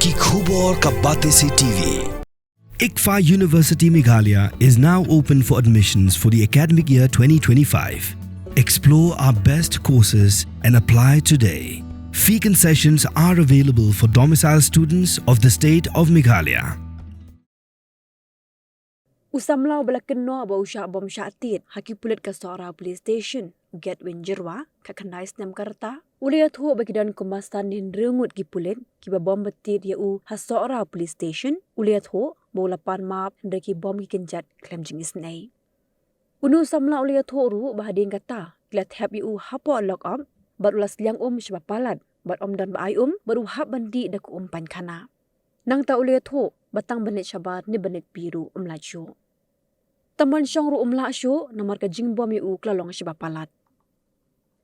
आपकी खूब और कब्बाते से TV. ICFA University Meghalaya is now open for admissions for the academic year 2025. Explore our best courses and apply today. Fee concessions are available for domicile students of the state of Meghalaya. Usamlau belakeno ba usha bom syatit haki pulit ke Sora Police Station get Winjerwa ka Kandais Nam Karta uliat ho bagidan kumastan din rengut ki pulit ki ba bom betit ya u ha Sora Police Station uliat ho bolapan map ndaki bom ki kenjat klem jingis nei unu samla uliat ho ru bahadin kata klat hab u hapo lock up bar ulas liang shba palat bar dan ba ai baru hab bandi dak pan kana nang ta uliat ho batang benit syabat ni benit biru lajo taman syong ru lajo namar ka jingbom yu klalong shba palat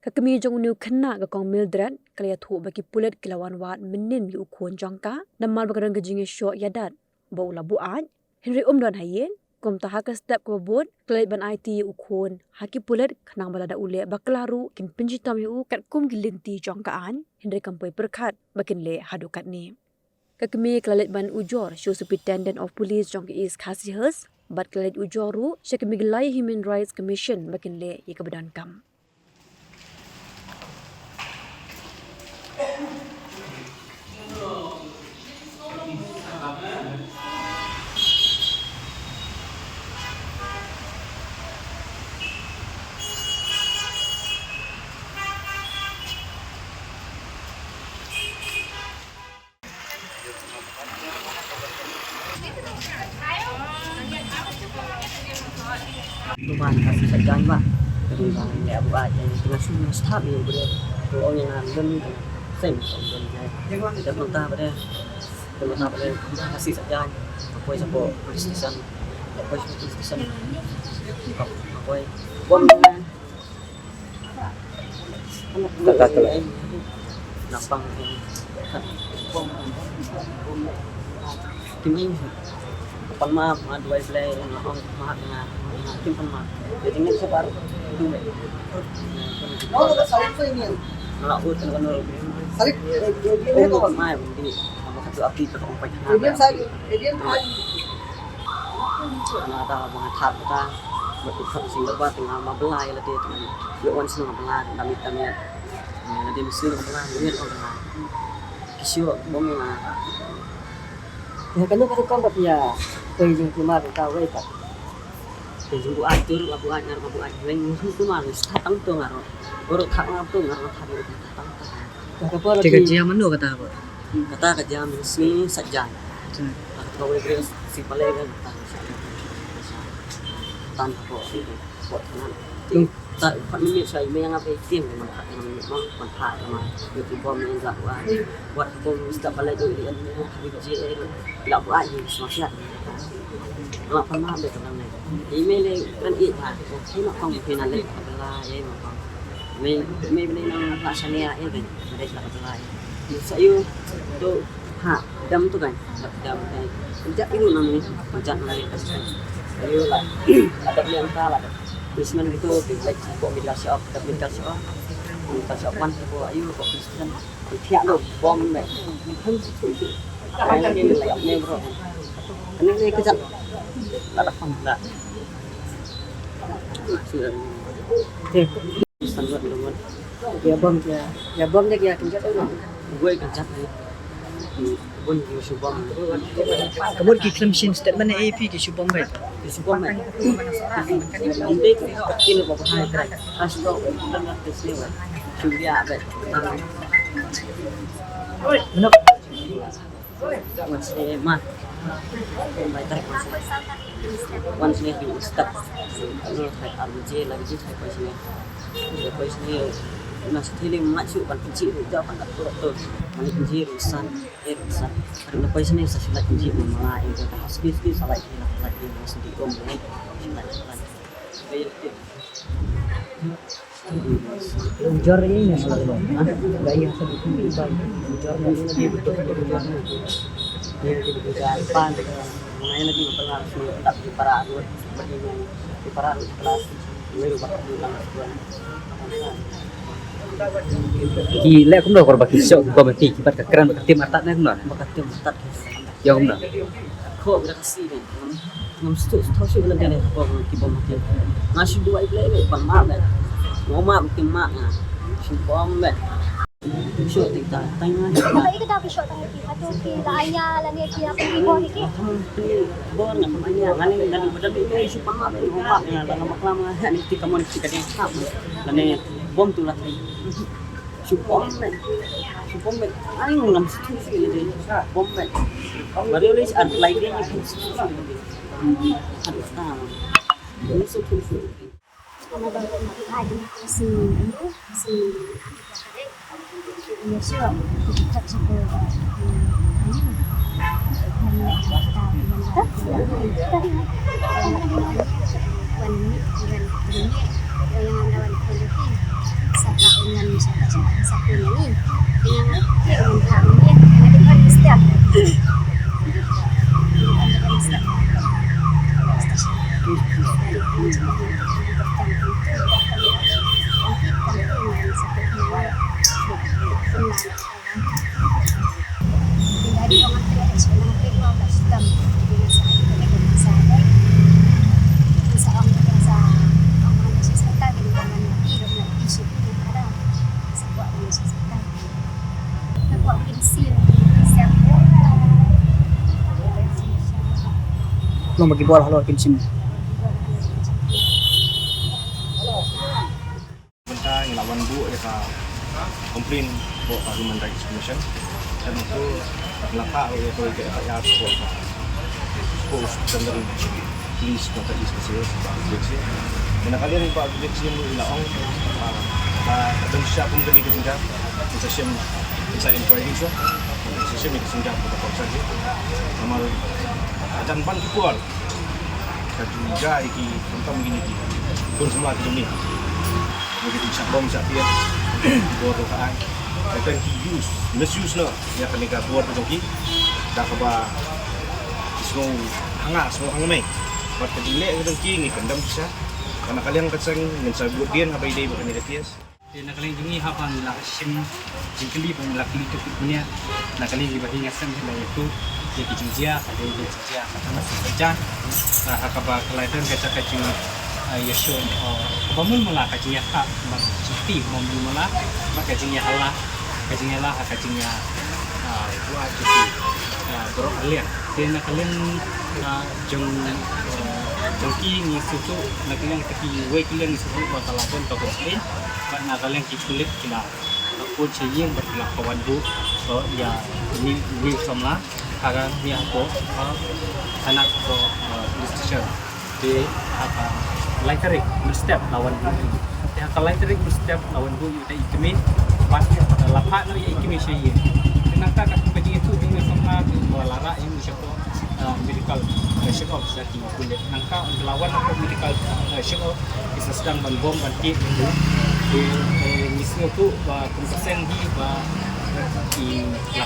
ka kemi jong unu kena ka kong Mildred kaliat ho bagi pulet kilawan wat menin yu khon jongka namar bagarang ka jinge syo yadat bau labu aj Henry dan hayen kom ta haka step ko bot klet ban IT yu khon haki pulet khnang balada ule baklaru kim pinjitam yu kat kum gilinti jongka an Henry kampoi perkhat bakin le hadukat ni Kakemi kelalit ban ujor show Superintendent of Police Jong East Khasihers bat kelalit ujoru syakemi gelai Human Rights Commission bakin le ye kebadan kam Tuhan kasih segan pak, dengan dia buat dengan semua staff yang boleh orang yang dan sem orang dan kita minta pada kasih segan, apa support police station, apa police station, apa bom tak nampang bom tim ini Pan maaf, dua play, maaf dengan tim pan maaf. Jadi ni sebar itu. Oh, salib tu ini. Nak urut dengan orang. Salib. Dia tu maaf di. Nama satu api tu orang pakai. Dia salib. Dia tu. Nak tahu apa thap kita. Bertukar single bat dengan mabelai lah dia tu. Dia orang senang mabelai, damit. Dia mesti mabelai, dia orang. Kisah bomnya. Ya kan tu kan dia Pejing cuma tahu apa. Pejing buat tur, buat lain tu mah tatang tu ngaro. Urut tak ngap tu ngaro tatang. Jika jam mana kata apa? Kata kerja mesti saja. Kalau boleh si paling kan tanpa buat kanan. Tak minit saya yang apa tim memang manfaat memang itu bom yang tak buat bom setiap balik tu dia kerja tak buat je semasa nak pernah ada dalam ni email kan ikut okey nak kong final lagi adalah ya memang me nang laksana ya kan ada adalah saya tu dam tu kan dam sejak itu namanya sejak saya lah ada yang salah Bisman itu like kok media shop kan kok ayo kok Bisman tiap lo bom ni kan ini layak ni bro ini kejap tak faham tak Bisman buat teman ya bom dia kejap tu gue kejap Bun ki subam. Kemudian ki claim statement ni AP ki subam baik. Subam baik. Nanti kini apa hai try. Astro dengan teslewa. Suria baik. Oi, benar. Masih mah. Baik tak masih. Once ni di step. Kalau saya aruje lagi saya pas ni. Masih tili masuk kan kunci itu jawapan tak betul. Mana kunci urusan Karena pas ni saya nak kunci mama itu tak habis salah ini lagi masih di om ni. Ujar ini yang selalu gaya sebut ini baik. Ujar ini lagi betul dia juga pan mengenai lagi mempengaruhi tak di para adult seperti di para kelas baru bahkan Ki lek kum do kor baki sok ko mati ki bat keren bak tim atat nek no. Maka tim tat Ya kum do. kok dah kasih ni. Ngam stu tahu sih bilang dia kok kita makan. Ngasih dua ibu pan mak dah. Ngoma tim mak ah. Si bom dah. Syok kita tanya. Kalau ikut aku shot tangan kita tu kita ayah lagi kita pergi ni ki. Bor nak kemana? Ngani ngani badan itu si pan mak ngoma ya dalam maklam ni kita mau kita dia tak. Ngani bom tu lah. Si bom dah. Si bom dah. Ani ngam stu sih ni. Bom dah. Baru ni ada lagi ni pun ada tahu. Ini suatu Kalau dah ada si ya sure kita cuba Long bagi bola halor pinsim. Benda yang lawan bu mereka komplain buat Human Rights Commission dan itu melaka oleh rakyat support standar police kota Ismail objeksi dan kalian buat objeksi yang ilaong dan siapa pun kini kesenjata session inside inquiry so session itu kesenjata pada korban nomor ajan pan kual juga iki tentang begini pun semua ini begitu cak bom cak dia buat dokaan dan misuse no ya kan nika buat begitu dah kaba semua semua hangai buat kedile gedung king kendam bisa karena kalian kacang dengan sabut dia apa ide bukan ide tias Nak kalian jungi hapa mila sim jingkeli pun mila kili tu punya nak kalian dibagi ngasem bila itu ya kijinjia ada kijinjia kata saja hakaba kelaitan kaca kacing yasho bangun mula kacingnya kak cuti bangun mula maka kacingnya Allah kacingnya buat cuti berok alian dan nak kalian jengki ni susu nak kalian kaki way kalian ni susu buat alasan kau komplain nak kalian kulit kena aku cayeng berkelak kawan bu ya ini semua karena ni aku anak aku discussion di apa lightering berstep lawan bu yang kalau lightering berstep lawan bu kita ikutin pasti lapak no ya ikutin cayeng kenapa kat bagi itu dengan semua lara yang siapa medical shock off lagi kulit nangka lawan aku medical shock off bisa sedang bom banti itu misalnya tu konsen di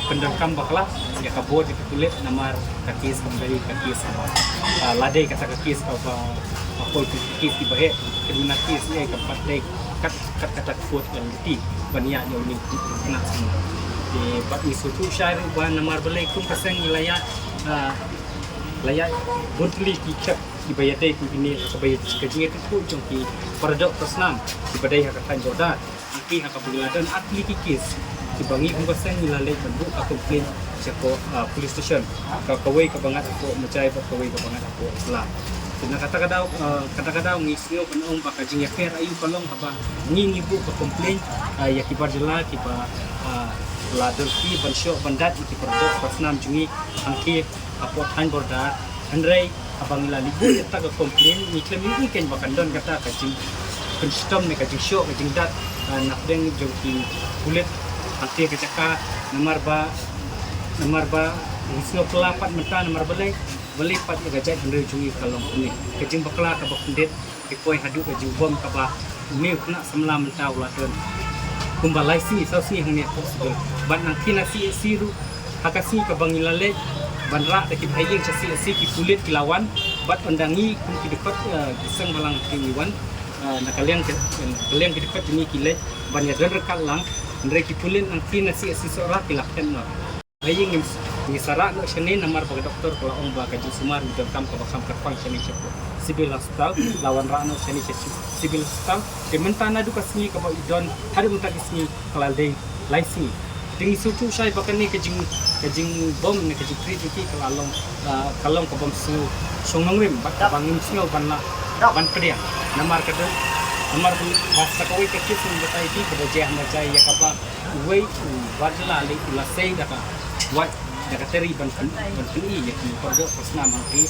pendekam bakla ya kabur di kulit namar kaki kembali kaki sama ladai kata kaki apa apa kaki di bawah kedua kaki ni keempat dek kata kuat yang di banyak yang ni kena semua di bab isutu syar buat namar belai konsen wilayah layak bertuli kicap di bayadai ini sebagai kerja itu pun jangki paradok persnam di badai hakatan jodan aki hak pengeladan atli kikis dibangi pembahasan nilalai bentuk komplain siapa police station kawai kebangat aku mencari kawai kebangat aku selah dan kata-kata ngisio penong pakai jingya fair ayu kalong apa ngingibu ke komplain ya kibar jela kibar ladurki bansyok bandat di paradok persnam jungi angki apa tan borda Andrei abang lali bu tak ke komplain ni klaim ni kan bakan don kata kacing konstom ni kacing show kacing dat nak deng jongki kulit hati kecaka nomor ba hisno kelapat mata nomor belai beli pat gajah Andrei jungi kalong ni kacing bakla ka bakundet ikoi hadu kacing bom ka ba ni kena semla menta ulatun kumbalai sini sausi hanya possible ban nang kinasi siru hakasi ka bangilale bandra dekit hayeng casi ki kulit kilawan bat pandangi kum ki dekat kisang balang kiwan nakaliang ke dekat ini kile banyak dan rekal lang mereka pulin ang pinasi seseorang kilakkan no aying ni sarak no sini namar bagi doktor kalau ong ba kaju sumar di dalam kamp bakam kerpang sini cepu sibil hospital lawan rano sini sibil hospital kementana duka sini ke idon hari mentak sini kelalde laisi dengan suatu saya bahkan ni kajing bom ni kajing kriti kalong ke bom sungong rim bangin sini ban pedia namar kada namar bahasa kau kecil betai di kerja macam ya kaba wei wadla le ulasai dah wat dah teri ban i ya ki pergo persna mangki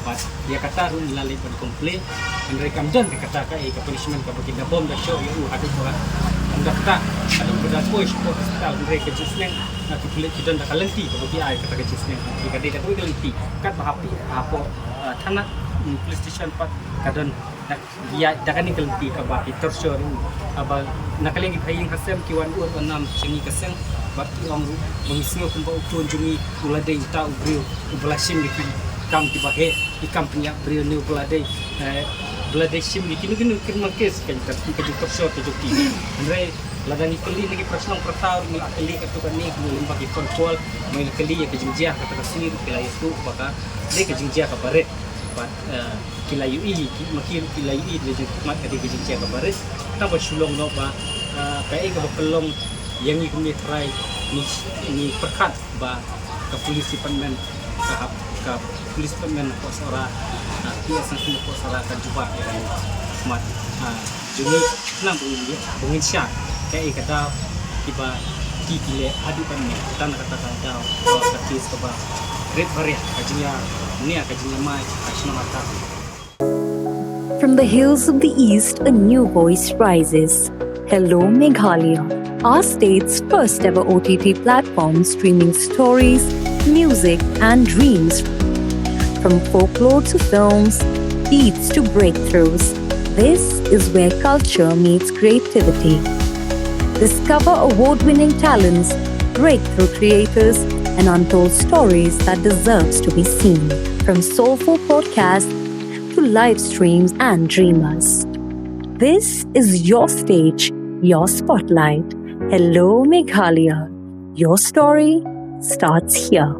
pas ya kata run lali ban komplain mereka kamdan kata ka ke punishment ka bagi bom dah show ya ada orang anda kata ada berat push ko hospital mereka jusneng nak kulit kidan dah kalenti bagi ai kata ke jusneng jika dia dah kalenti kat bahapi apa tanah PlayStation 4 kadon dia dakan ni kelenti ka ba torsyor aba nakaling ipaying kasem kiwan ur enam singi kasem bakti ong mengisngo kun ba ukun jumi ulade uta ubrio ublasim diki kam ti bahe ikam punya brio ni ulade ulade sim diki ni kin mangkes kan ka torsyor te jukti andre ladani keli lagi prasnong pertau ni keli ka tu kan ni limba ki kontrol mai keli ya kejinjia kata kasir kila itu baka de kejinjia ka baret kila UI makin kila UI dia mat kadi kejinjia ka baret ta ba sulong no ba kai ka pelong yang ni kami try ni perkat ba ka polis department ka polis department ko sora dia sang ko sora ka juba ya mat juni nam bungin syak kai kata tiba kile adu kan ni tan kata kata ka tis ka ba great barrier kajinya ni kajinya mai kasna mata. From the hills of the east, a new voice rises. Hello Meghalaya, our state's first ever OTT platform streaming stories, music and dreams. From folklore to films, beats to breakthroughs, this is where culture meets creativity. Discover award-winning talents, breakthrough creators, and untold stories that deserves to be seen. From soulful podcasts to live streams and dreamers. This is your stage, your spotlight. Hello Meghalaya. Your story starts here.